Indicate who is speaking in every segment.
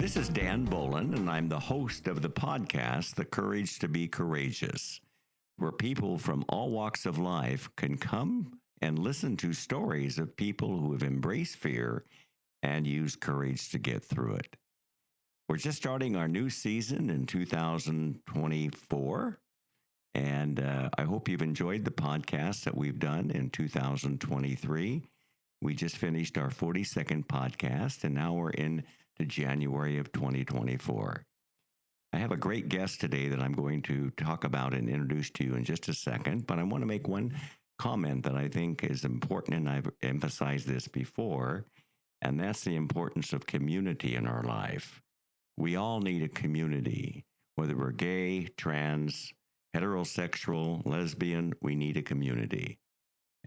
Speaker 1: This is Dan Bolen, and I'm the host of the podcast, The Courage to Be Courageous, where people from all walks of life can come and listen to stories of people who have embraced fear and used courage to get through it. We're just starting our new season in 2024, and I hope you've enjoyed the podcast that we've done in 2023. We just finished our 42nd podcast, and now we're in to January of 2024. I have a great guest today that I'm going to talk about and introduce to you in just a second, but I want to make one comment that I think is important, and I've emphasized this before, and that's the importance of community in our life. We all need a community, whether we're gay, trans, heterosexual, lesbian, we need a community.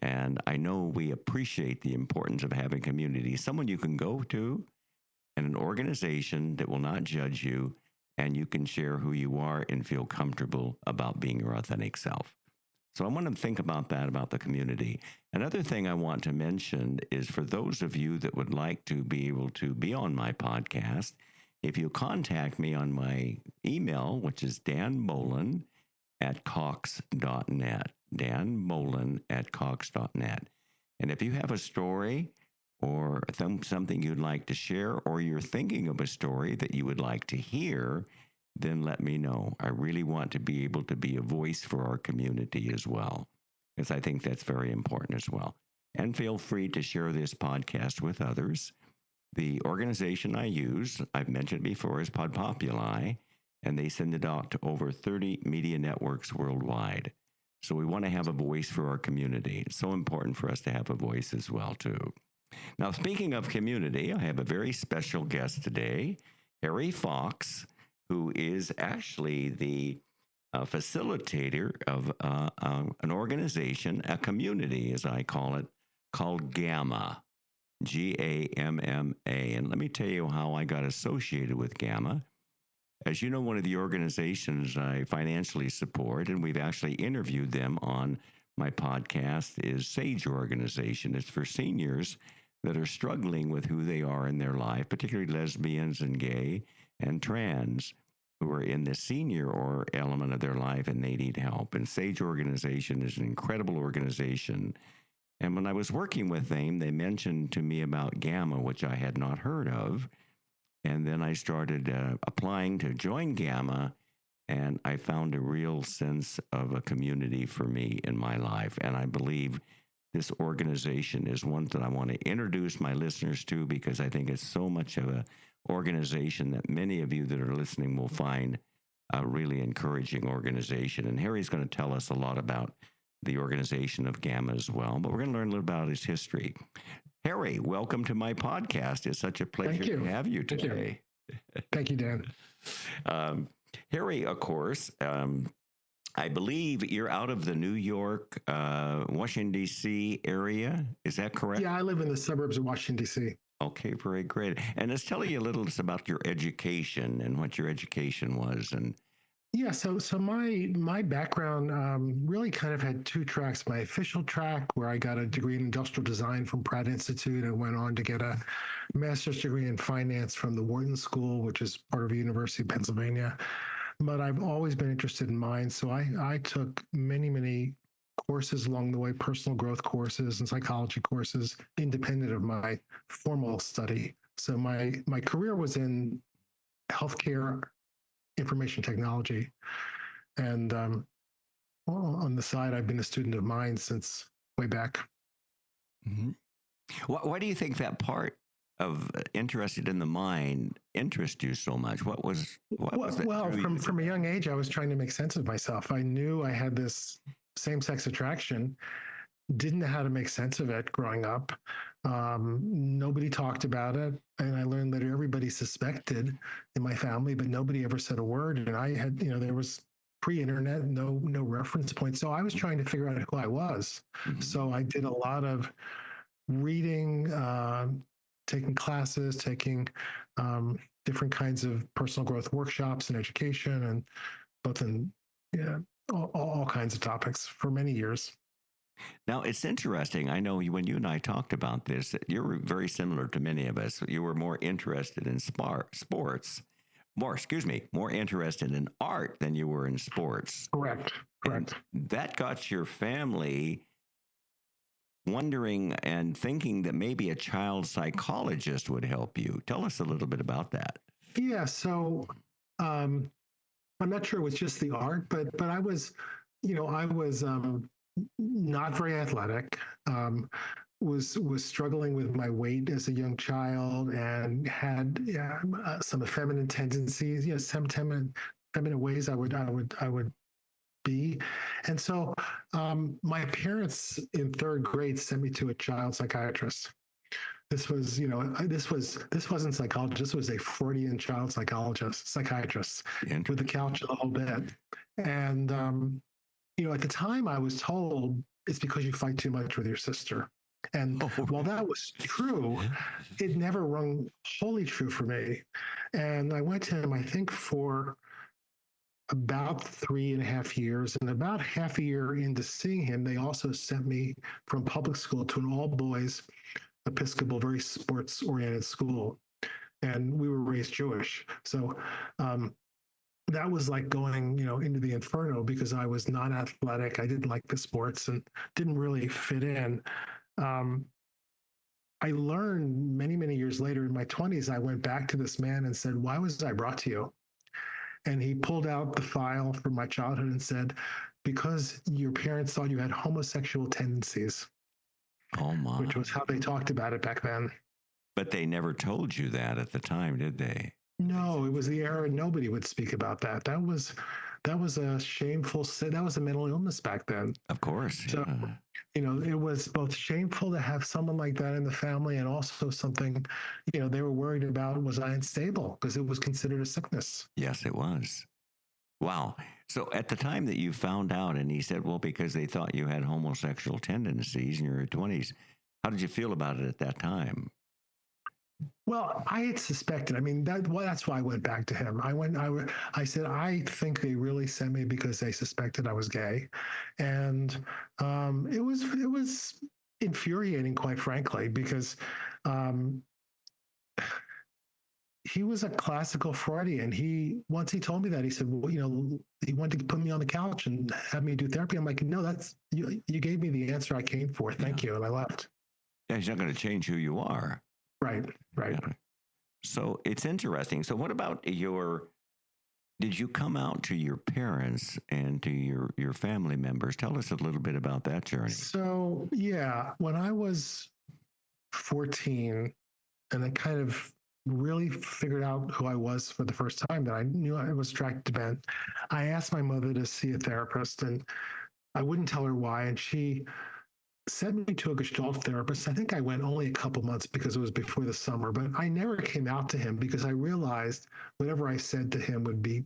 Speaker 1: And I know we appreciate the importance of having community, someone you can go to, and an organization that will not judge you, and you can share who you are and feel comfortable about being your authentic self. So I want to think about that, about the community. Another thing I want to mention is for those of you that would like to be able to be on my podcast, if you contact me on my email, which is danbolen@cox.net, danbolen@cox.net. And if you have a story or something you'd like to share, or you're thinking of a story that you would like to hear, then let me know. I really want to be able to be a voice for our community as well, because I think that's very important as well. And feel free to share this podcast with others. The organization I use, I've mentioned before, is Podpopuli, and they send it out to over 30 media networks worldwide. So we want to have a voice for our community. It's so important for us to have a voice as well, too. Now, speaking of community, I have a very special guest today, Harry Fox, who is actually the facilitator of an organization, a community, as I call it, called Gamma, Gamma. And let me tell you how I got associated with Gamma. As you know, one of the organizations I financially support, and we've actually interviewed them on my podcast, is SAGE organization. It's for seniors that are struggling with who they are in their life, particularly lesbians and gay and trans, who are in the senior or element of their life and they need help. And SAGE organization is an incredible organization. And when I was working with them, they mentioned to me about Gamma, which I had not heard of. And then I started applying to join Gamma, and I found a real sense of a community for me in my life. And I believe this organization is one that I want to introduce my listeners to, because I think it's so much of an organization that many of you that are listening will find a really encouraging organization. And Harry's going to tell us a lot about the organization of Gamma as well, but we're going to learn a little about his history. Harry, welcome to my podcast. It's such a pleasure to have you today.
Speaker 2: Thank you, Dan.
Speaker 1: Harry, of course, I believe you're out of the New York, Washington, D.C. area. Is that correct?
Speaker 2: Yeah, I live in the suburbs of Washington, D.C.
Speaker 1: Okay, very great. And let's tell you a little about your education and what your education was. And
Speaker 2: yeah, so my background really kind of had two tracks. My official track, where I got a degree in industrial design from Pratt Institute, and went on to get a master's degree in finance from the Wharton School, which is part of the University of Pennsylvania. But I've always been interested in minds, so I took many courses along the way, personal growth courses and psychology courses, independent of my formal study. So my career was in healthcare, information technology, and on the side, I've been a student of mine since way back.
Speaker 1: Mm-hmm. Why do you think that part of interested in the mind interest you so much? What was that?
Speaker 2: Well, from a young age, I was trying to make sense of myself. I knew I had this same-sex attraction, didn't know how to make sense of it growing up. Nobody talked about it, and I learned later everybody suspected in my family, but nobody ever said a word. And I had, there was pre-internet, no reference point, so I was trying to figure out who I was. Mm-hmm. So I did a lot of reading, taking classes, taking different kinds of personal growth workshops and education, and both in all kinds of topics for many years.
Speaker 1: Now, it's interesting. I know when you and I talked about this, that you're very similar to many of us. You were more interested in sports, more interested in art than you were in sports.
Speaker 2: Correct.
Speaker 1: And
Speaker 2: Correct.
Speaker 1: that got your family wondering and thinking that maybe a child psychologist would help you. Tell us a little bit about that.
Speaker 2: Yeah. So um, I'm not sure it was just the art, but I was, I was not very athletic. Was struggling with my weight as a young child and had some feminine tendencies. Some feminine ways I would be, and so my parents in third grade sent me to a child psychiatrist. This was, this wasn't psychologist. This was a Freudian child psychiatrist with the couch and the whole bit. And at the time, I was told it's because you fight too much with your sister. And while that was true, it never rung wholly true for me. And I went to him, I think, for about 3.5 years. And about half a year into seeing him, they also sent me from public school to an all boys Episcopal, very sports oriented school. And we were raised Jewish. So that was like going, into the inferno because I was not athletic. I didn't like the sports and didn't really fit in. Um, I learned many, many years later in my 20s, I went back to this man and said, "Why was I brought to you?" And he pulled out the file from my childhood and said, "Because your parents thought you had homosexual tendencies,"
Speaker 1: Oh, my.
Speaker 2: which was how they talked about it back then.
Speaker 1: But they never told you that at the time, did they?
Speaker 2: No, it was the era nobody would speak about that. That was a shameful sin. That was a mental illness back then.
Speaker 1: Of course.
Speaker 2: So, it was both shameful to have someone like that in the family and also something, they were worried about, was I unstable? Because it was considered a sickness.
Speaker 1: Yes, it was. Wow. So at the time that you found out, and he said, well, because they thought you had homosexual tendencies in your 20s, how did you feel about it at that time?
Speaker 2: Well, I had suspected. I mean, that's why I went back to him. I said, I think they really sent me because they suspected I was gay, and it was infuriating, quite frankly, because um, he was a classical Freudian. Once he told me that, he said, well, he wanted to put me on the couch and have me do therapy. I'm like, no, that's you gave me the answer I came for. Thank you, and I left.
Speaker 1: Yeah, he's not going to change who you are.
Speaker 2: Right.
Speaker 1: Yeah. So it's interesting. So what about did you come out to your parents and to your family members? Tell us a little bit about that journey.
Speaker 2: So, yeah, when I was 14 and I kind of really figured out who I was for the first time, that I knew I was attracted to men, I asked my mother to see a therapist and I wouldn't tell her why. And she sent me to a Gestalt therapist. I think I went only a couple months because it was before the summer, but I never came out to him because I realized whatever I said to him would be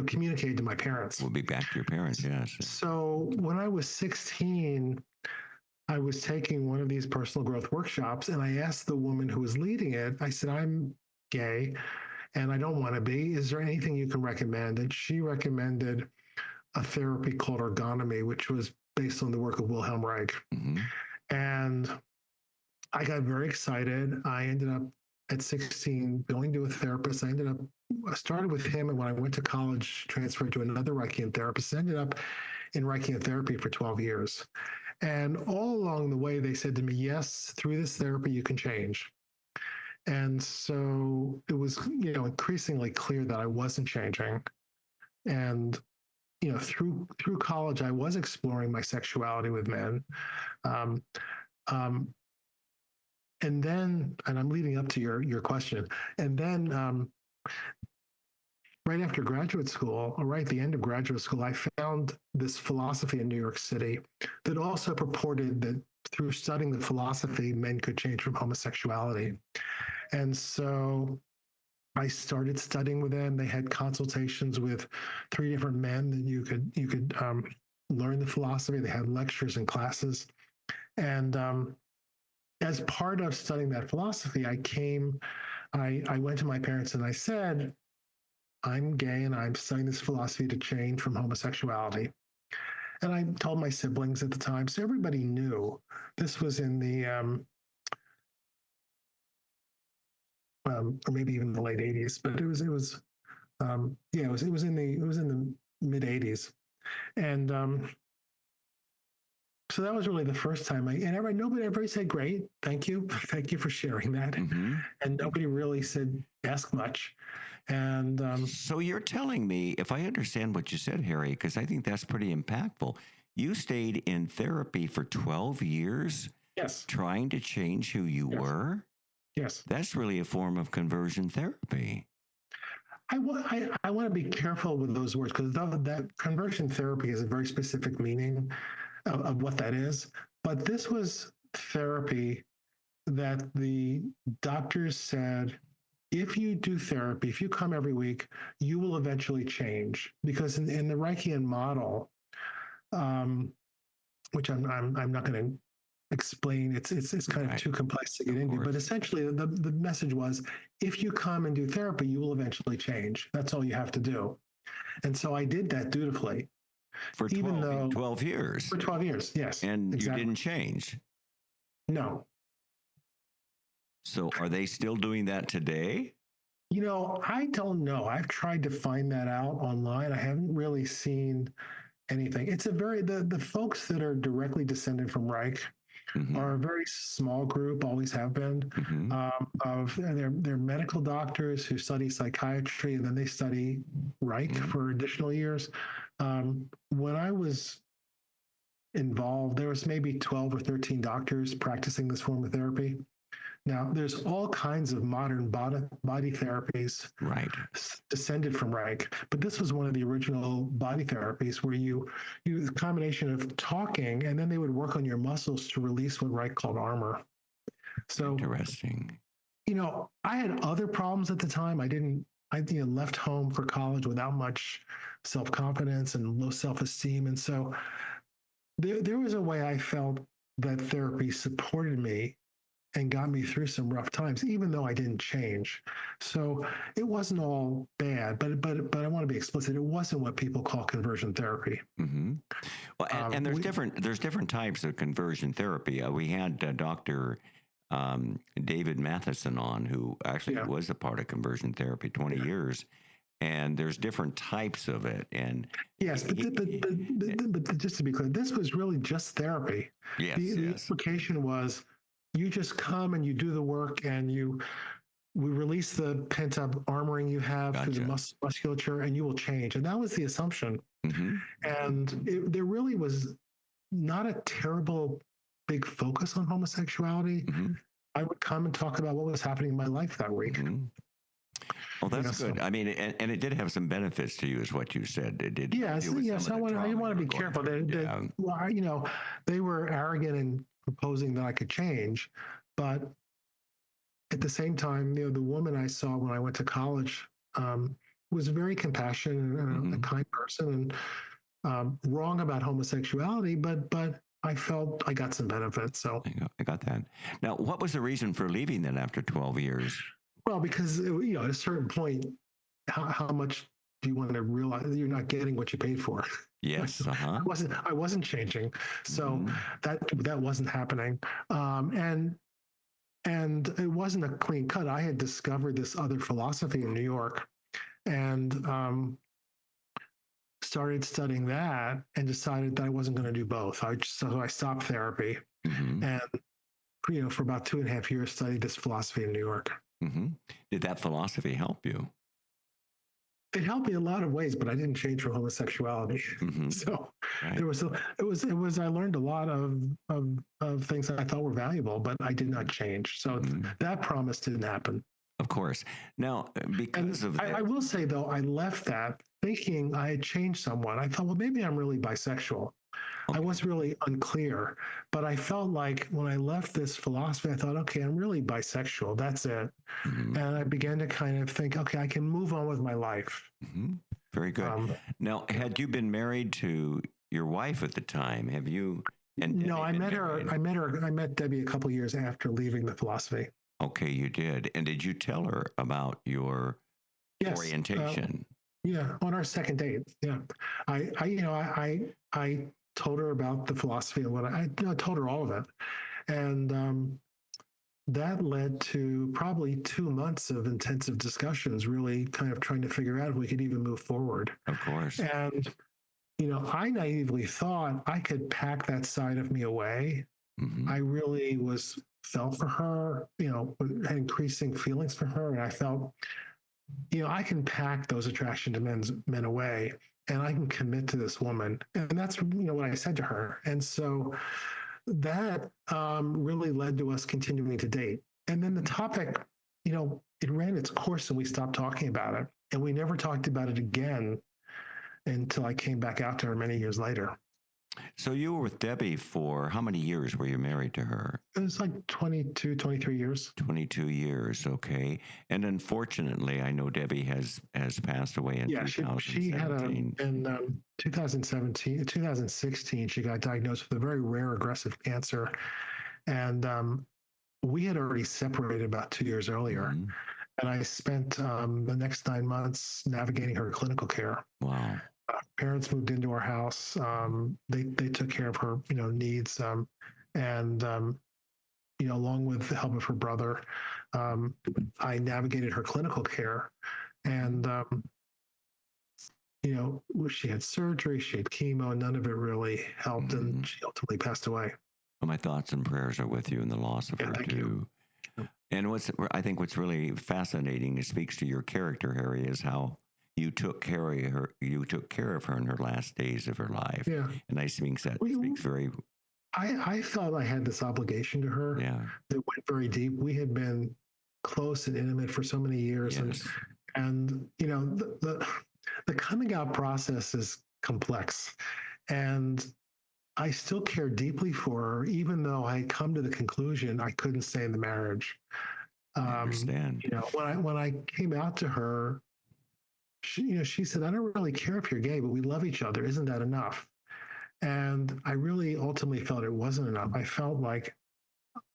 Speaker 2: communicated to my parents.
Speaker 1: We'll be back to your parents, yes.
Speaker 2: So when I was 16, I was taking one of these personal growth workshops and I asked the woman who was leading it, I said, "I'm gay and I don't want to be. Is there anything you can recommend?" And she recommended a therapy called ergonomy, which was based on the work of Wilhelm Reich.
Speaker 1: Mm-hmm.
Speaker 2: And I got very excited. I ended up at 16 going to a therapist. I started with him, and when I went to college, transferred to another Reichian therapist. I ended up in Reichian therapy for 12 years. And all along the way, they said to me, yes, through this therapy, you can change. And so it was, increasingly clear that I wasn't changing. And, through college, I was exploring my sexuality with men. Um, um, and I'm leading up to your question. And then right after graduate school, or right at the end of graduate school, I found this philosophy in New York City that also purported that through studying the philosophy, men could change from homosexuality. And so I started studying with them. They had consultations with 3 different men that you could learn the philosophy. They had lectures and classes. And as part of studying that philosophy, I went to my parents and I said, "I'm gay and I'm studying this philosophy to change from homosexuality." And I told my siblings at the time, so everybody knew. This was in the or maybe even the late '80s, but yeah, it was in the mid '80s, and so that was really the first time everybody said, "Great, thank you, thank you for sharing that,"
Speaker 1: Mm-hmm.
Speaker 2: and nobody really said ask much, and
Speaker 1: So you're telling me, if I understand what you said, Harry, because I think that's pretty impactful, you stayed in therapy for 12 years
Speaker 2: yes,
Speaker 1: trying to change who you
Speaker 2: yes,
Speaker 1: were?
Speaker 2: yes.
Speaker 1: That's really a form of conversion therapy.
Speaker 2: I want to be careful with those words because that conversion therapy has a very specific meaning of what that is. But this was therapy that the doctors said, if you do therapy, if you come every week, you will eventually change. Because in the Reichian model, um, which I'm not going to explain, it's kind of
Speaker 1: Right.
Speaker 2: too complex to get
Speaker 1: Of
Speaker 2: into. But
Speaker 1: course.
Speaker 2: essentially, the message was, if you come and do therapy, you will eventually change. That's all you have to do. And so I did that dutifully,
Speaker 1: For
Speaker 2: even
Speaker 1: 12,
Speaker 2: though
Speaker 1: 12 years.
Speaker 2: for 12 years, yes,
Speaker 1: And you
Speaker 2: exactly.
Speaker 1: didn't change.
Speaker 2: No,
Speaker 1: So are they still doing that today?
Speaker 2: I don't know. I've tried to find that out online. I haven't really seen anything. It's a very the folks that are directly descended from Reich
Speaker 1: Mm-hmm.
Speaker 2: are a very small group, always have been.
Speaker 1: Mm-hmm.
Speaker 2: Of they're medical doctors who study psychiatry, and then they study Reich
Speaker 1: Mm-hmm.
Speaker 2: for additional years. When I was involved, there was maybe 12 or 13 doctors practicing this form of therapy. Now, there's all kinds of modern body therapies
Speaker 1: Right.
Speaker 2: descended from Reich, but this was one of the original body therapies where you use a combination of talking and then they would work on your muscles to release what Reich called armor. So,
Speaker 1: Interesting.
Speaker 2: I had other problems at the time. I left home for college without much self confidence and low self esteem, and so there was a way I felt that therapy supported me and got me through some rough times, even though I didn't change. So it wasn't all bad, but I want to be explicit. It wasn't what people call conversion therapy.
Speaker 1: Mm-hmm. Well, and
Speaker 2: We
Speaker 1: there's different types of conversion therapy. We had Dr. David Matheson on, who actually
Speaker 2: Yeah,
Speaker 1: was a part of conversion therapy 20
Speaker 2: yeah,
Speaker 1: years, and there's different types of it. And
Speaker 2: yes, but just to be clear, this was really just therapy. The
Speaker 1: yes,
Speaker 2: the
Speaker 1: yes,
Speaker 2: implication was you just come and you do the work and we release the pent up armoring you have through the
Speaker 1: gotcha.
Speaker 2: musculature and you will change. And that was the assumption.
Speaker 1: Mm-hmm.
Speaker 2: And there really was not a terrible big focus on homosexuality.
Speaker 1: Mm-hmm.
Speaker 2: I would come and talk about what was happening in my life that week.
Speaker 1: Mm-hmm. Well, that's
Speaker 2: So
Speaker 1: good. I mean, and it did have some benefits to you, is what you said. It did help
Speaker 2: yes,
Speaker 1: you with some
Speaker 2: yes.
Speaker 1: of the
Speaker 2: I
Speaker 1: trauma
Speaker 2: want
Speaker 1: you
Speaker 2: to
Speaker 1: were
Speaker 2: be
Speaker 1: going
Speaker 2: careful
Speaker 1: through.
Speaker 2: that
Speaker 1: Yeah.
Speaker 2: well, they were arrogant in proposing that I could change, but at the same time, the woman I saw when I went to college was very compassionate and a
Speaker 1: Mm-hmm.
Speaker 2: kind person, and wrong about homosexuality, but I felt I got some benefits. So
Speaker 1: I got that. Now, what was the reason for leaving then after 12 years?
Speaker 2: well, because at a certain point, how much do you want to realize that you're not getting what you paid for?
Speaker 1: Yes. Uh huh.
Speaker 2: I wasn't changing, so
Speaker 1: Mm-hmm.
Speaker 2: that wasn't happening, and it wasn't a clean cut. I had discovered this other philosophy in New York, and started studying that, and decided that I wasn't going to do both. So I stopped therapy,
Speaker 1: Mm-hmm.
Speaker 2: and for about 2.5 years, studied this philosophy in New York.
Speaker 1: Mm-hmm. Did that philosophy help you?
Speaker 2: It helped me in a lot of ways, but I didn't change from homosexuality.
Speaker 1: Mm-hmm.
Speaker 2: So
Speaker 1: Right.
Speaker 2: there was it was I learned a lot of things that I thought were valuable, but I did not change. So
Speaker 1: Mm-hmm.
Speaker 2: that promise didn't happen.
Speaker 1: Of course. Now,
Speaker 2: And
Speaker 1: because of
Speaker 2: I
Speaker 1: this,
Speaker 2: will say though, I left that thinking I had changed someone. I thought, well, maybe I'm really bisexual. I
Speaker 1: okay.
Speaker 2: was really unclear, but I felt like when I left this philosophy, I thought, okay, I'm really bisexual. That's it.
Speaker 1: Mm-hmm.
Speaker 2: And I began to kind of think, okay, I can move on with my life.
Speaker 1: Mm-hmm. Very good.
Speaker 2: Um,
Speaker 1: Now, had you been married to your wife at the time? Have you and
Speaker 2: no,
Speaker 1: Debbie
Speaker 2: I
Speaker 1: been
Speaker 2: met her.
Speaker 1: married?
Speaker 2: I met Debbie a couple of years after leaving the philosophy.
Speaker 1: Okay, you did. And did you tell her about your
Speaker 2: Yes.
Speaker 1: orientation?
Speaker 2: Yeah. On our second date. Yeah. I told her about the philosophy and what I told her all of it. And that led to probably 2 months of intensive discussions, really kind of trying to figure out if we could even move forward.
Speaker 1: Of course.
Speaker 2: And, I naively thought I could pack that side of me away.
Speaker 1: Hmm.
Speaker 2: I really felt for her, had increasing feelings for her. And I felt, I can pack those attraction to men away and I can commit to this woman. And that's, what I said to her. And so that really led to us continuing to date. And then the topic, it ran its course and we stopped talking about it. And we never talked about it again until I came back out to her many years later.
Speaker 1: So you were with Debbie for how many years were you married to her?
Speaker 2: It was like 22, 23 years.
Speaker 1: 22 years, okay. And unfortunately, I know Debbie has passed away in
Speaker 2: Yeah, she had
Speaker 1: 2017.
Speaker 2: in 2016, she got diagnosed with a very rare aggressive cancer. And we had already separated about 2 years earlier.
Speaker 1: Mhm.
Speaker 2: And I spent the next 9 months navigating her clinical care.
Speaker 1: Wow.
Speaker 2: Parents moved into our house. They took care of her, needs, and along with the help of her brother, I navigated her clinical care. And she had surgery, she had chemo, and none of it really helped, and she ultimately passed away.
Speaker 1: Well, my thoughts and prayers are with you in the loss of
Speaker 2: Yeah,
Speaker 1: her
Speaker 2: thank
Speaker 1: too.
Speaker 2: you.
Speaker 1: And I think what's really fascinating, it speaks to your character, Harry, is how you took care of her. You took care of her in her last days of her life,
Speaker 2: Yeah,
Speaker 1: and I think that
Speaker 2: we,
Speaker 1: speaks very.
Speaker 2: I felt I had this obligation to her
Speaker 1: Yeah.
Speaker 2: that went very deep. We had been close and intimate for so many years,
Speaker 1: Yes.
Speaker 2: and the coming out process is complex, and I still care deeply for her, even though I come to the conclusion I couldn't stay in the marriage.
Speaker 1: I understand.
Speaker 2: When I came out to her, she said, "I don't really care if you're gay, but we love each other. Isn't that enough?" And I really ultimately felt it wasn't enough. I felt like,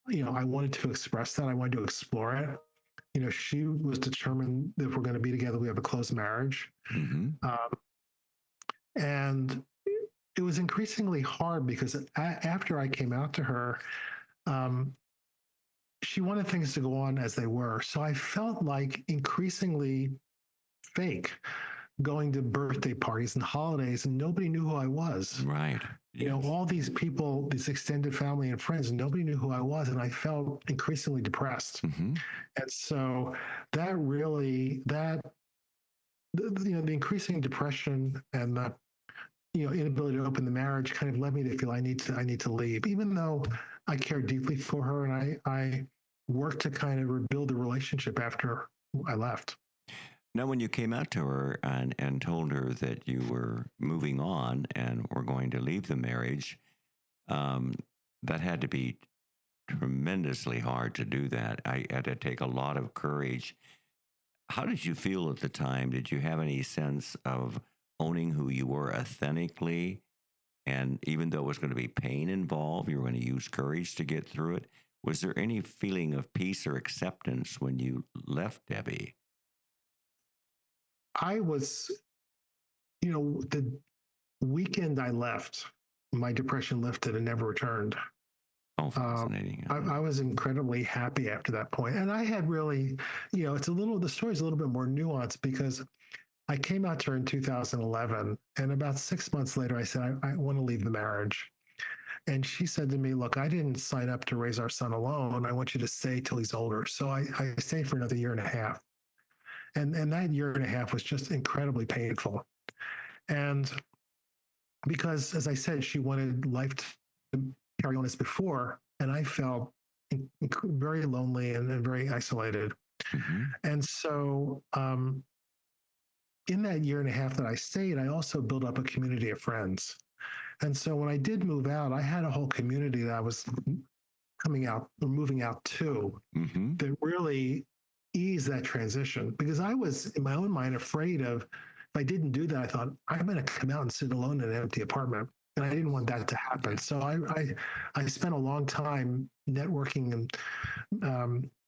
Speaker 2: I wanted to express that. I wanted to explore it. She was determined that if we're going to be together, we have a close marriage.
Speaker 1: Mm-hmm.
Speaker 2: And it was increasingly hard because after I came out to her, um, she wanted things to go on as they were. So I felt like increasingly fake going to birthday parties and holidays, and nobody knew who I was.
Speaker 1: Right. Yes.
Speaker 2: All these people, this extended family and friends, and nobody knew who I was, and I felt increasingly depressed.
Speaker 1: Mm-hmm.
Speaker 2: And so that really, the increasing depression and the inability to open the marriage kind of led me to feel I need to leave, even though I care deeply for her and I worked to kind of rebuild the relationship after I left.
Speaker 1: Now, when you came out to her and told her that you were moving on and were going to leave the marriage, um, that had to be tremendously hard to do that. I had to take a lot of courage. How did you feel at the time? Did you have any sense of owning who you were authentically? And even though it was going to be pain involved, you were going to use courage to get through it. Was there any feeling of peace or acceptance when you left Debbie?
Speaker 2: I was, the weekend I left, my depression lifted and never returned.
Speaker 1: Oh, fascinating.
Speaker 2: I was incredibly happy after that point. And I had really, the story's a little bit more nuanced because I came out to her in 2011. And about 6 months later, I said, I want to leave the marriage. And she said to me, "Look, I didn't sign up to raise our son alone. I want you to stay till he's older." So I stayed for another year and a half. And that year and a half was just incredibly painful. And because, as I said, she wanted life to carry on as before, and I felt very lonely and very isolated.
Speaker 1: Mm-hmm.
Speaker 2: And so, in that year and a half that I stayed, I also built up a community of friends. And so, when I did move out, I had a whole community that I was coming out or moving out to
Speaker 1: Mm-hmm.
Speaker 2: that really eased that transition because I was in my own mind afraid of if I didn't do that, I thought I'm going to come out and sit alone in an empty apartment. And I didn't want that to happen. So I spent a long time networking and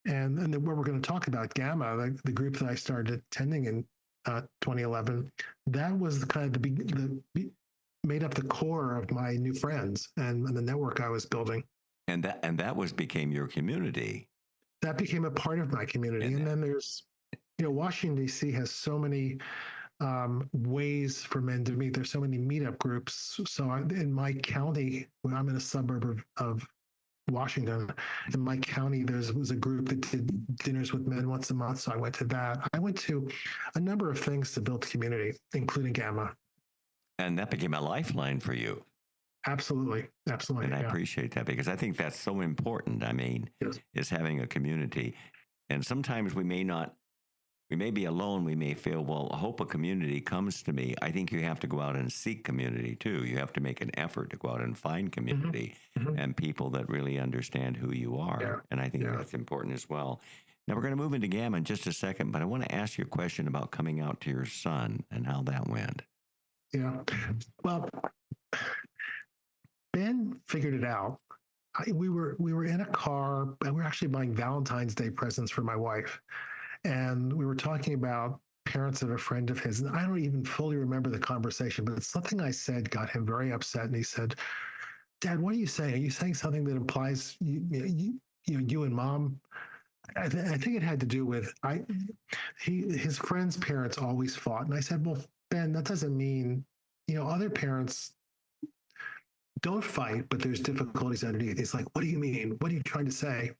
Speaker 2: then what we're going to talk about, Gamma, the group that I started attending in 2011, that was the kind of made up the core of my new friends and the network I was building.
Speaker 1: And that was became your community.
Speaker 2: That became a part of my community.
Speaker 1: And
Speaker 2: And then there's, Washington, D.C. has so many ways for men to meet. There's so many meetup groups. So in my county, when I'm in a suburb of Washington, in my county, was a group that did dinners with men once a month. So I went to that. I went to a number of things to build community, including Gamma.
Speaker 1: and that became a lifeline for you.
Speaker 2: Absolutely. Absolutely.
Speaker 1: And I
Speaker 2: Yeah.
Speaker 1: appreciate that because I think that's so important. I mean,
Speaker 2: Yes.
Speaker 1: is having a community. And sometimes we may be alone. We may feel, well, I hope a community comes to me. I think you have to go out and seek community too. You have to make an effort to go out and find community
Speaker 2: Mm-hmm.
Speaker 1: and people that really understand who you are.
Speaker 2: Yeah.
Speaker 1: And I think
Speaker 2: Yeah.
Speaker 1: that's important as well. Now, we're going to move into Gamma in just a second, but I want to ask you a question about coming out to your son and how that went.
Speaker 2: Yeah. Well, Ben figured it out. We were in a car and we were actually buying Valentine's Day presents for my wife, and we were talking about parents of a friend of his. And I don't even fully remember the conversation, but something I said got him very upset, and he said, "Dad, what are you saying? Are you saying something that implies you and Mom?" I think it had to do with his friend's parents always fought, and I said, "Well, Ben, that doesn't mean other parents don't fight, but there's difficulties underneath." He's like, "What do you mean? What are you trying to say?"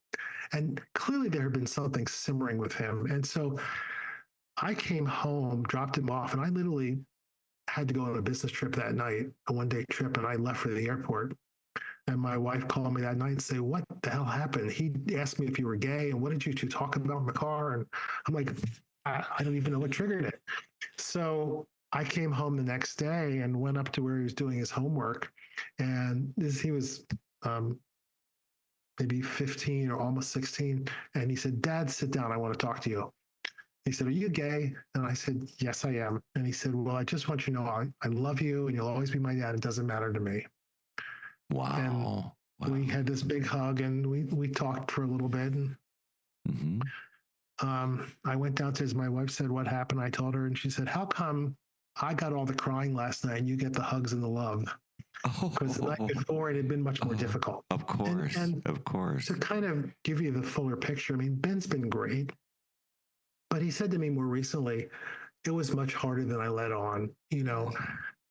Speaker 2: And clearly there had been something simmering with him. And so I came home, dropped him off, and I literally had to go on a business trip that night, a 1 day trip, and I left for the airport. And my wife called me that night and say, "What the hell happened? He asked me if you were gay, and what did you two talk about in the car?" And I'm like, I don't even know what triggered it. So I came home the next day and went up to where he was doing his homework. And he was maybe 15 or almost 16. And he said, "Dad, sit down. I want to talk to you." He said, "Are you gay?" And I said, "Yes, I am." And he said, "Well, I just want you to know I love you and you'll always be my dad. It doesn't matter to me." And
Speaker 1: Wow.
Speaker 2: we
Speaker 1: Wow.
Speaker 2: had this big hug and we talked for a little bit. And
Speaker 1: Mm-hmm.
Speaker 2: I went downstairs. My wife said, "What happened?" I told her, and she said, "How come I got all the crying last night and you get the hugs and the love?" Because the night
Speaker 1: Oh,
Speaker 2: before it had been much more
Speaker 1: oh,
Speaker 2: difficult.
Speaker 1: of
Speaker 2: And
Speaker 1: course.
Speaker 2: and
Speaker 1: Of course.
Speaker 2: to kind of give you the fuller picture, I mean, Ben's been great, but he said to me more recently, it was much harder than I let on.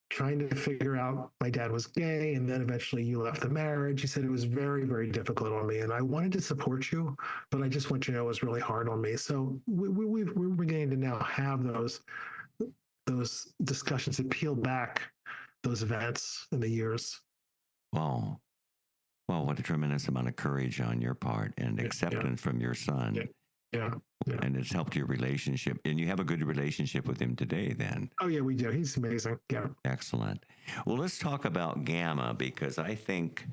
Speaker 2: Trying to figure out my dad was gay, and then eventually you left the marriage. He said it was very, very difficult on me, and I wanted to support you, but I just want you to know it was really hard on me. So we're beginning to now have those discussions to peel back those events in the years.
Speaker 1: Wow. Well, what a tremendous amount of courage on your part and
Speaker 2: Yeah, yeah,
Speaker 1: acceptance from your son.
Speaker 2: yeah, yeah, yeah.
Speaker 1: And it's helped your relationship. And you have a good relationship with him today, then.
Speaker 2: Oh yeah, we do. He's amazing. Yeah.
Speaker 1: Excellent. Well, let's talk about Gamma because I think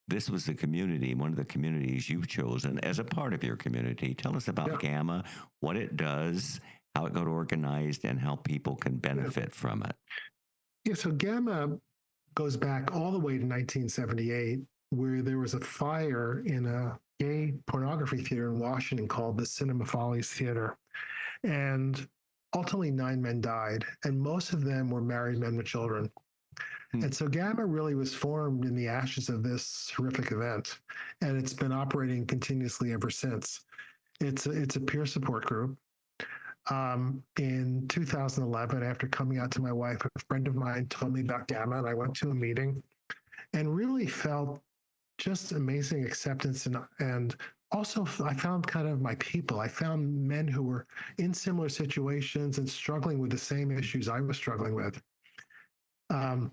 Speaker 1: this was the community, one of the communities you've chosen as a part of your community. Tell us about
Speaker 2: Yeah.
Speaker 1: Gamma, what it does, how it got organized, and how people can benefit from it.
Speaker 2: Yeah. So Gamma goes back all the way to 1978, where there was a fire in a gay pornography theater in Washington called the Cinema Follies Theater. And ultimately, 9 men died, and most of them were married men with children.
Speaker 1: Hmm.
Speaker 2: And so Gamma really was formed in the ashes of this horrific event, and it's been operating continuously ever since. It's a peer support group. In 2011, after coming out to my wife, a friend of mine told me about Gamma, and I went to a meeting and really felt just amazing acceptance and also I found kind of my people. I found men who were in similar situations and struggling with the same issues I was struggling with. Um,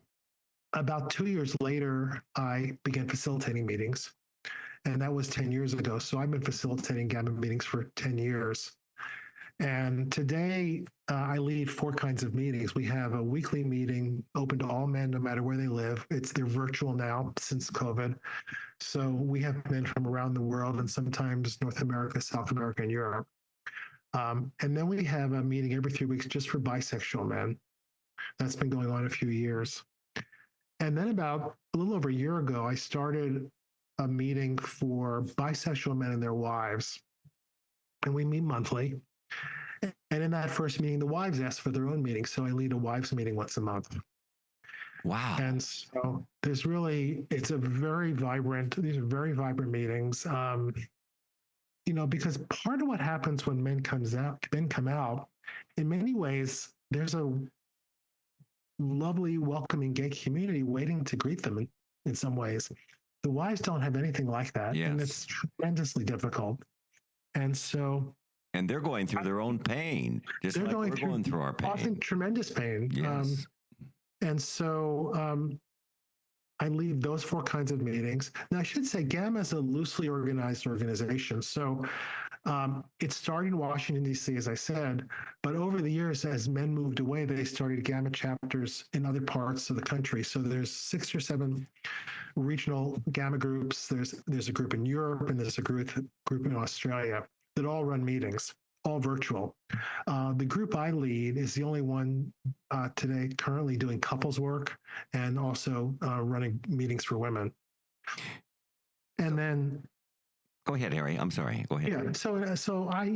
Speaker 2: about 2 years later, I began facilitating meetings, and that was 10 years ago. So I've been facilitating Gamma meetings for 10 years. And today, I lead 4 kinds of meetings. We have a weekly meeting open to all men, no matter where they live. They're virtual now since COVID. So we have men from around the world and sometimes North America, South America, and Europe. And then we have a meeting every 3 weeks just for bisexual men. That's been going on a few years. And then about a little over a year ago, I started a meeting for bisexual men and their wives. And we meet monthly. And in that first meeting, the wives asked for their own meeting. So I lead a wives meeting once a month.
Speaker 1: Wow.
Speaker 2: And so there's really, it's a very vibrant, these are very vibrant meetings. Because part of what happens when men come out, in many ways, there's a lovely, welcoming gay community waiting to greet them in some ways. The wives don't have anything like that, and
Speaker 1: Yes.
Speaker 2: it's tremendously difficult. And so
Speaker 1: And they're going through their own pain, just
Speaker 2: they're
Speaker 1: like
Speaker 2: going
Speaker 1: we're
Speaker 2: through
Speaker 1: going through our
Speaker 2: often
Speaker 1: pain.
Speaker 2: tremendous pain.
Speaker 1: Yes.
Speaker 2: And so I lead those four kinds of meetings. Now, I should say GAMA is a loosely organized organization. So it started in Washington, D.C., as I said, but over the years, as men moved away, they started GAMA chapters in other parts of the country. So there's 6 or 7 regional GAMA groups. There's a group in Europe, and there's a group in Australia that all run meetings, all virtual. The group I lead is the only one today currently doing couples work and also running meetings for women. And
Speaker 1: So,
Speaker 2: then
Speaker 1: go ahead, Harry. I'm sorry. Go ahead.
Speaker 2: yeah, so I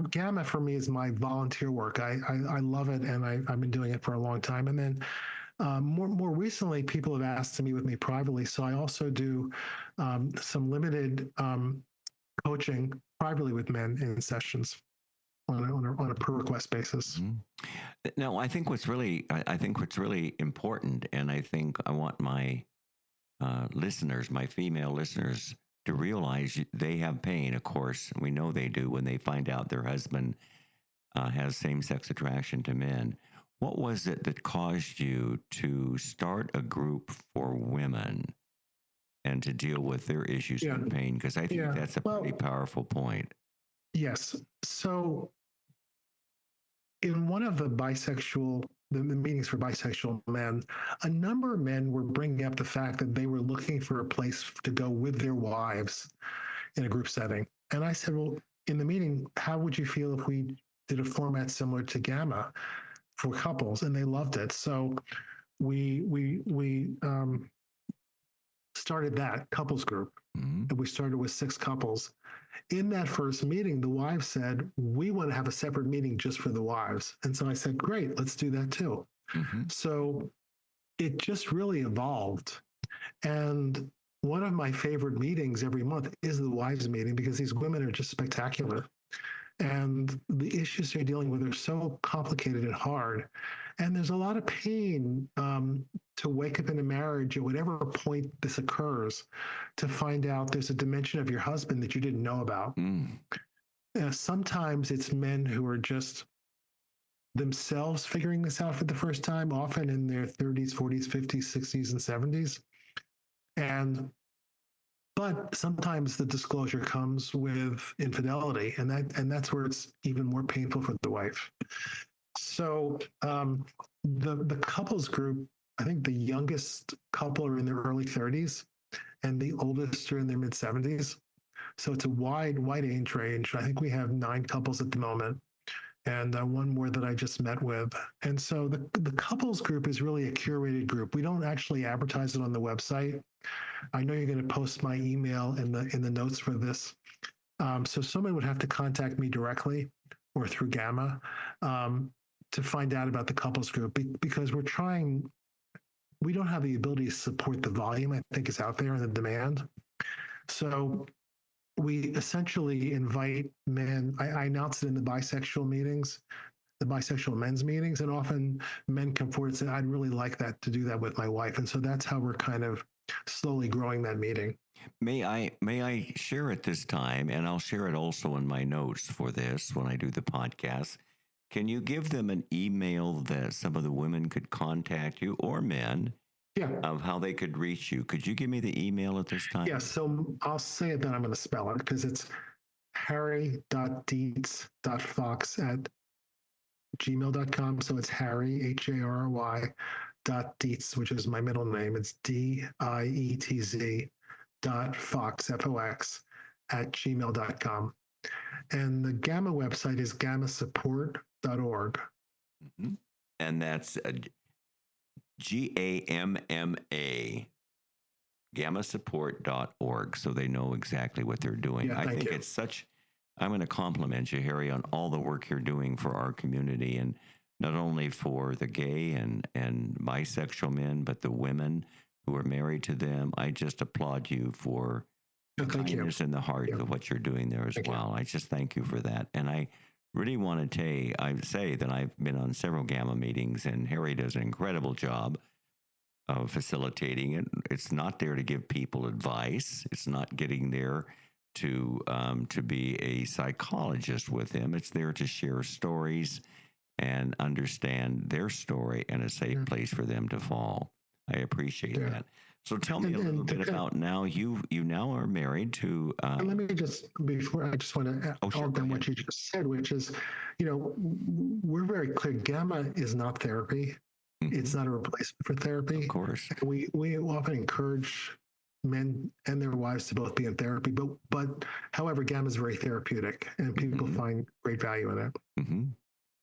Speaker 2: GAMA for me is my volunteer work. I love it, and I've been doing it for a long time. And then more recently, people have asked to meet with me privately, so I also do some limited coaching privately with men in sessions on a per request basis.
Speaker 1: Mhm. Now, I think what's really important, and I think I want my listeners, my female listeners, to realize they have pain. Of course, we know they do when they find out their husband has same-sex attraction to men. What was it that caused you to start a group for women and to deal with their issues
Speaker 2: Yeah,
Speaker 1: and pain? Because I think
Speaker 2: yeah.
Speaker 1: that's a pretty
Speaker 2: Well,
Speaker 1: powerful point.
Speaker 2: yes. So in one of the meetings for bisexual men, a number of men were bringing up the fact that they were looking for a place to go with their wives in a group setting. And I said, well, in the meeting, how would you feel if we did a format similar to GAMA for couples? And they loved it. So we started that couples group,
Speaker 1: Mhm.
Speaker 2: and we started with 6 couples. In that first meeting, the wives said, we want to have a separate meeting just for the wives. And so I said, great, let's do that too.
Speaker 1: Mhm.
Speaker 2: So it just really evolved. And one of my favorite meetings every month is the wives meeting because these women are just spectacular. And the issues they're dealing with are so complicated and hard. And there's a lot of pain to wake up in a marriage at whatever point this occurs to find out there's a dimension of your husband that you didn't know about.
Speaker 1: Mm.
Speaker 2: Sometimes it's men who are just themselves figuring this out for the first time, often in their 30s, 40s, 50s, 60s, and 70s. But sometimes the disclosure comes with infidelity, and that's where it's even more painful for the wife. So the couples group, I think the youngest couple are in their early 30s, and the oldest are in their mid 70s. So it's a wide age range. I think we have 9 couples at the moment, and one more that I just met with. And so the couples group is really a curated group. We don't actually advertise it on the website. I know you're going to post my email in the notes for this. So someone would have to contact me directly or through Gamma to find out about the couples group because we don't have the ability to support the volume I think is out there and the demand. So we essentially invite men. I announce it in the bisexual meetings, the bisexual men's meetings, and often men come forward and say, I'd really like that to do that with my wife. And so that's how we're kind of slowly growing that meeting.
Speaker 1: May I share at this time, and I'll share it also in my notes for this when I do the podcast. Can you give them an email that some of the women could contact you or men
Speaker 2: Yeah.
Speaker 1: of how they could reach you? Could you give me the email at this time?
Speaker 2: Yeah. So I'll say it, then I'm going to spell it because it's harry.dietz.fox@gmail.com. So it's Harry, HARRY, .dietz, which is my middle name. It's DIETZ .fox, FOX, @gmail.com. And the Gamma website is gammasupport.org.
Speaker 1: Mm-hmm. And that's GAMMA, gammasupport.org, so they know exactly what they're doing.
Speaker 2: Yeah,
Speaker 1: I
Speaker 2: thank
Speaker 1: think
Speaker 2: you.
Speaker 1: it's such, I'm going to compliment you, Harry, on all the work you're doing for our community. And not only for the gay and bisexual men, but the women who are married to them. I just applaud you for the
Speaker 2: No, thank you.
Speaker 1: kindness and the heart
Speaker 2: Yeah,
Speaker 1: of what you're doing there as
Speaker 2: thank you.
Speaker 1: well. I just thank you for that. And I really want to I say that I've been on several Gamma meetings, and Harry does an incredible job of facilitating it. It's not there to give people advice. It's not getting there to be a psychologist with them. It's there to share stories and understand their story and a safe
Speaker 2: Yeah,
Speaker 1: place for them to fall. I appreciate
Speaker 2: yeah.
Speaker 1: that. So tell me a little
Speaker 2: And to
Speaker 1: bit about now. You now are married to.
Speaker 2: And let me just, before I just want to
Speaker 1: Oh, sure. Go
Speaker 2: augment
Speaker 1: ahead.
Speaker 2: what you just said, which is, we're very clear. Gamma is not therapy.
Speaker 1: Mhm.
Speaker 2: It's not a replacement for
Speaker 1: Of
Speaker 2: therapy.
Speaker 1: course.
Speaker 2: And we often encourage men and their wives to both be in therapy, but however, gamma is very therapeutic, and people
Speaker 1: Hmm.
Speaker 2: find great value in it.
Speaker 1: Hmm.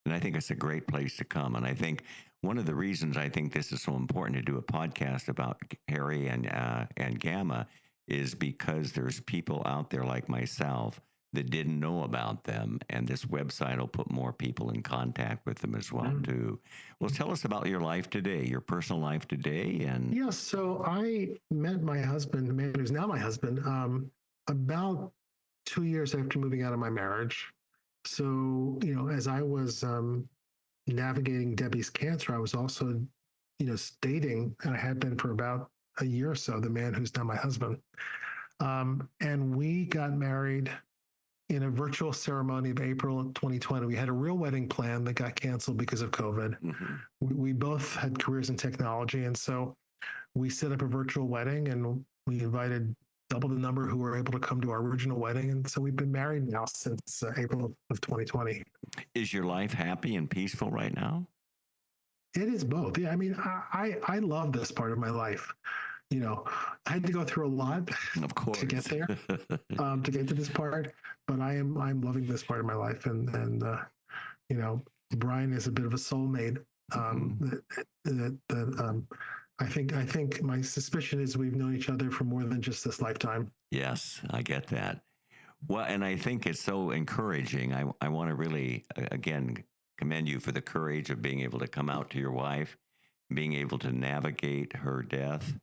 Speaker 1: And I think it's a great place to come. And I think one of the reasons I think this is so important to do a podcast about Harry and Gamma is because there's people out there like myself that didn't know about them, and this website will put more people in contact with them as well
Speaker 2: Mm.
Speaker 1: too. Well, tell us about your life today, your personal life today, and
Speaker 2: Yes, so I met my husband, the man who's now my husband, about 2 years after moving out of my marriage. So, as I was navigating Debbie's cancer, I was also, dating, and I had been for about a year or so, the man who's now my husband. And we got married in a virtual ceremony of April 2020. We had a real wedding plan that got canceled because of COVID.
Speaker 1: mhm.
Speaker 2: We both had careers in technology. And so we set up a virtual wedding, and we invited double the number who were able to come to our original wedding. And so we've been married now since April of 2020.
Speaker 1: Is your life happy and peaceful right now?
Speaker 2: It is both. Yeah, I mean, I love this part of my life. I had to go through a lot
Speaker 1: Of
Speaker 2: to get
Speaker 1: course.
Speaker 2: there, to get to this part. But I'm loving this part of my life, and you know, Brian is a bit of a soulmate.
Speaker 1: Mhm.
Speaker 2: I think my suspicion is we've known each other for more than just this lifetime.
Speaker 1: Yes, I get that. Well, and I think it's so encouraging. I want to really, again, commend you for the courage of being able to come out to your wife, being able to navigate her death.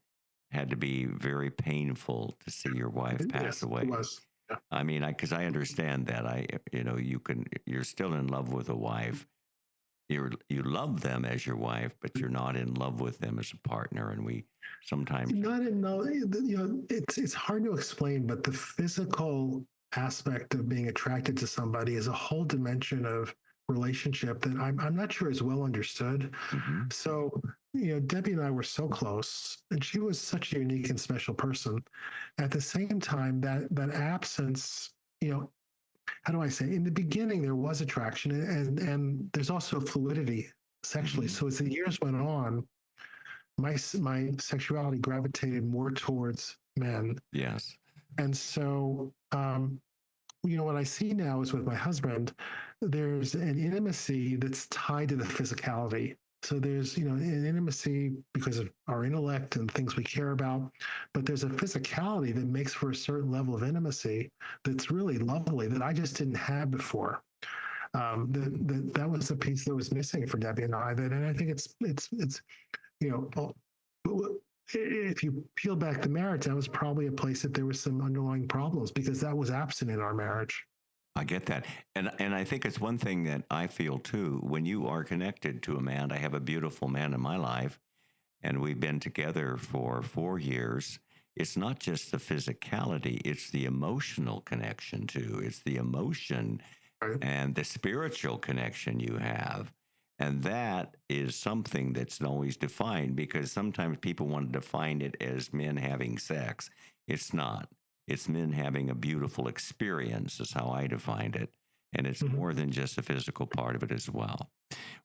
Speaker 1: Had to be very painful to see your wife pass
Speaker 2: Yes, it
Speaker 1: away.
Speaker 2: was. Yeah.
Speaker 1: I mean, because I understand that. You're still in love with a wife. You love them as your wife, but you're not in love with them as a partner. And we sometimes,
Speaker 2: Not in no, it's hard to explain, but the physical aspect of being attracted to somebody is a whole dimension of relationship that I'm not sure is well understood.
Speaker 1: mhm,
Speaker 2: So, Debbie and I were so close, and she was such a unique and special person. At the same time, that absence, how do I say? In the beginning, there was attraction, and there's also fluidity sexually.
Speaker 1: mhm,
Speaker 2: So as the years went on, my sexuality gravitated more towards men,
Speaker 1: yes,
Speaker 2: and so what I see now is with my husband, there's an intimacy that's tied to the physicality. So there's, an intimacy because of our intellect and things we care about, but there's a physicality that makes for a certain level of intimacy that's really lovely that I just didn't have before. That was the piece that was missing for Debbie and I. And I think it's you know, if you peel back the marriage, that was probably a place that there was some underlying problems because that was absent in our marriage.
Speaker 1: I get that. And I think it's one thing that I feel too. When you are connected to a man, I have a beautiful man in my life, and we've been together for 4 years. It's not just the physicality, it's the emotional connection too. It's the emotion
Speaker 2: Right?
Speaker 1: and the spiritual connection you have. And that is something that's always defined, because sometimes people want to define it as men having sex. It's not. It's men having a beautiful experience, is how I defined it. And it's
Speaker 2: Mhm.
Speaker 1: more than just the physical part of it as well.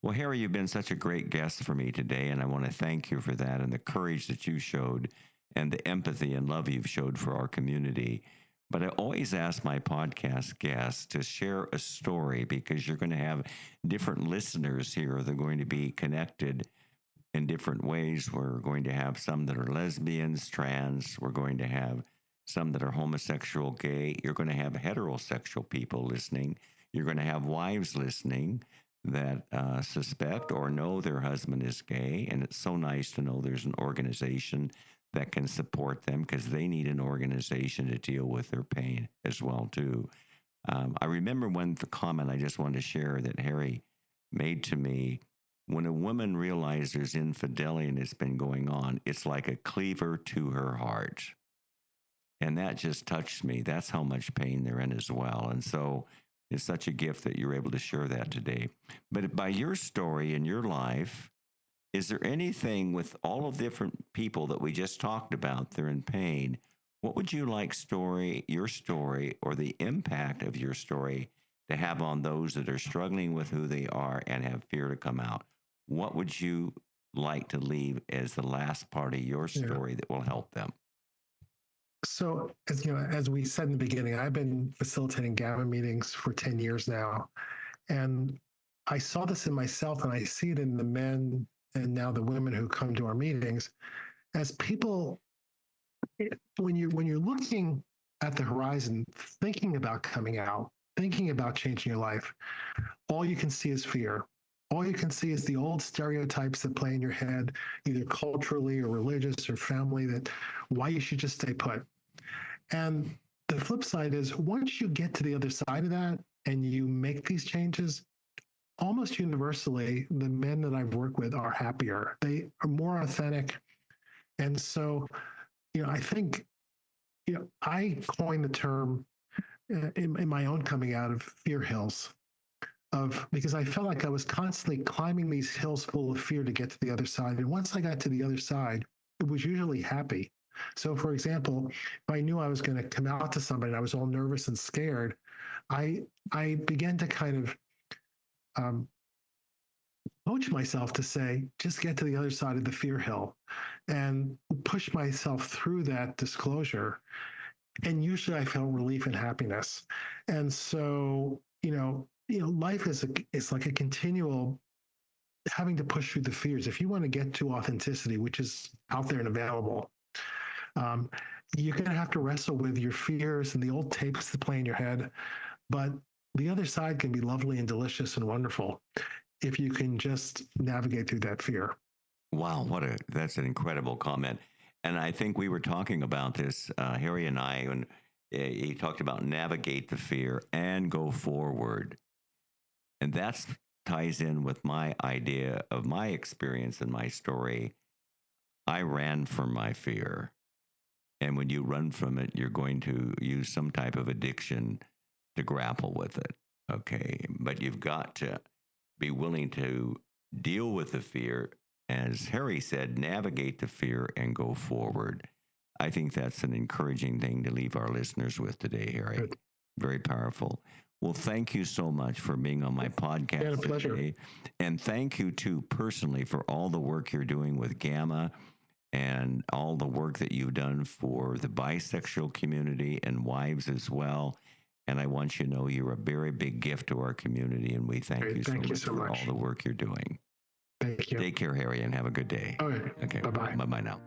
Speaker 1: Well, Harry, you've been such a great guest for me today, and I want to thank you for that and the courage that you showed and the empathy and love you've showed for our community. But I always ask my podcast guests to share a story, because you're going to have different listeners here. They're going to be connected in different ways. We're going to have some that are lesbians, trans. We're going to have some that are homosexual, gay. You're going to have heterosexual people listening. You're going to have wives listening. that suspect or know their husband is gay. And it's so nice to know there's an organization that can support them because they need an organization to deal with their pain as well, too. I remember one comment I just wanted to share that Harry made to me. When a woman realizes there's infidelity and it's been going on, it's like a cleaver to her heart. And that just touched me. That's how much pain they're in as well. And so it's such a gift that you're able to share that today. But by your story in your life, is there anything with all of the different people that we just talked about, they're in pain? What would you like your story, or the impact of your story to have on those that are struggling with who they are and have fear to come out? What would you like to leave as the last part of your story that will help them?
Speaker 2: So, as you know, as we said in the beginning, I've been facilitating Gamma meetings for 10 years now. And I saw this in myself, and I see it in the men and now the women who come to our meetings as people. When you're looking at the horizon, thinking about coming out, thinking about changing your life, all you can see is fear. All you can see is the old stereotypes that play in your head, either culturally or religious or family, that why you should just stay put. And the flip side is, once you get to the other side of that and you make these changes, almost universally, the men that I've worked with are happier. They are more authentic. And so, I think, I coined the term in my own coming out of fear hills, because I felt like I was constantly climbing these hills full of fear to get to the other side. And once I got to the other side, it was usually happy. So, for example, if I knew I was going to come out to somebody and I was all nervous and scared, I began to kind of coach myself to say, just get to the other side of the fear hill, and push myself through that disclosure. And usually I felt relief and happiness. And so, life is like a continual having to push through the fears. If you want to get to authenticity, which is out there and available, um, you're going to have to wrestle with your fears and the old tapes that play in your head. But the other side can be lovely and delicious and wonderful if you can just navigate through that fear.
Speaker 1: Wow, that's an incredible comment. And I think we were talking about this, Harry and I, when he talked about navigate the fear and go forward. And that ties in with my idea of my experience and my story. I ran from my fear. And when you run from it, you're going to use some type of addiction to grapple with it. Okay. But you've got to be willing to deal with the fear. As Harry said, navigate the fear and go forward. I think that's an encouraging thing to leave our listeners with today, Harry.
Speaker 2: Good.
Speaker 1: Very powerful. Well, thank you so much for being on my podcast
Speaker 2: a pleasure.
Speaker 1: today. And thank you, too, personally, for all the work you're doing with Gamma and all the work that you've done for the bisexual community and wives as well. And I want you to know you're a very big gift to our community, and we thank you so much for all the work you're doing.
Speaker 2: Thank you.
Speaker 1: Take care, Harry, and have a good day.
Speaker 2: Okay.
Speaker 1: Okay.
Speaker 2: Bye-bye.
Speaker 1: Bye-bye now.